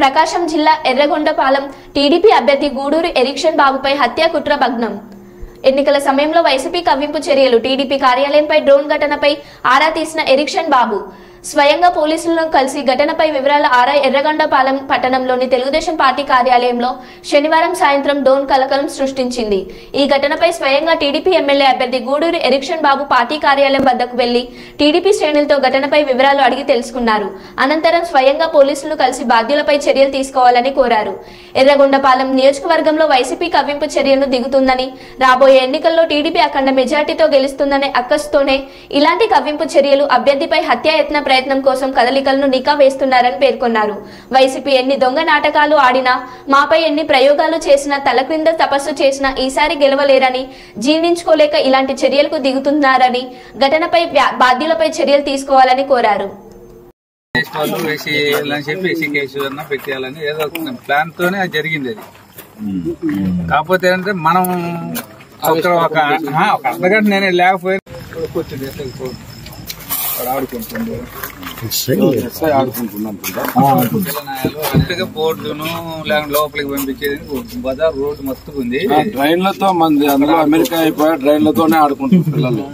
ప్రకాశం జిల్లా ఎర్రగొండపాలెం టీడీపీ అభ్యర్థి గూడూరు ఎరిక్షన్ బాబుపై హత్య కుట్ర భగ్నం. ఎన్నికల సమయంలో వైసీపీ కవ్వింపు చర్యలు. టీడీపీ కార్యాలయంపై డ్రోన్ ఘటనపై ఆరా తీసిన ఎరిక్షన్ బాబు స్వయంగా పోలీసులను కలిసి ఘటనపై వివరాల ఆరా ఎర్రగొండపాలెం పట్టణంలోని తెలుగుదేశం పార్టీ కార్యాలయంలో శనివారం సాయంత్రం డ్రోన్ కలకలం సృష్టించింది. ఈ ఘటనపై స్వయంగా టీడీపీ ఎమ్మెల్యే అభ్యర్థి గూడూరు ఎరిక్షన్ బాబు పార్టీ కార్యాలయం వద్దకు వెళ్లి టీడీపీ శ్రేణులతో ఘటనపై వివరాలు అడిగి తెలుసుకున్నారు. అనంతరం స్వయంగా పోలీసులను కలిసి బాధ్యులపై చర్యలు తీసుకోవాలని కోరారు. ఎర్రగొండపాలెం నియోజకవర్గంలో వైసీపీ కవ్వింపు చర్యలు దిగుతుందని, రాబోయే ఎన్నికల్లో టీడీపీ అఖండ మెజార్టీతో గెలుస్తుందనే అక్కసుతోనే ఇలాంటి కవ్వింపు చర్యలు, అభ్యర్థిపై హత్యాయత్న ప్రయత్నం కోసం కదలికలను నికా వేస్తున్నారని పేర్కొన్నారు. వైసీపీ ఎన్ని దొంగ నాటకాలు ఆడినా, మాపై ఎన్ని ప్రయోగాలు చేసినా, తల క్రింద తపస్సు చేసినా ఈసారి గెలవలేరని జీర్ణించుకోలేక ఇలాంటి చర్యలకు దిగుతున్నారని, ఘటనపై బాధ్యులపై చర్యలు తీసుకోవాలని కోరారు. ప్లాన్ తోనే అది జరిగింది. అది కాకపోతే ఏంటంటే మనం ఒక అర్ధగంట నేనే లేకపోయి ఆడుకుంటున్నాను బోర్డును లేకుంటే లోపలికి పంపించేది. బజార్ రోడ్డు మస్తుగా ఉంది. ట్రైన్లతో మంది అందులో అమెరికా అయిపోయా ట్రైన్లతోనే ఆడుకుంటున్నారు పిల్లలు.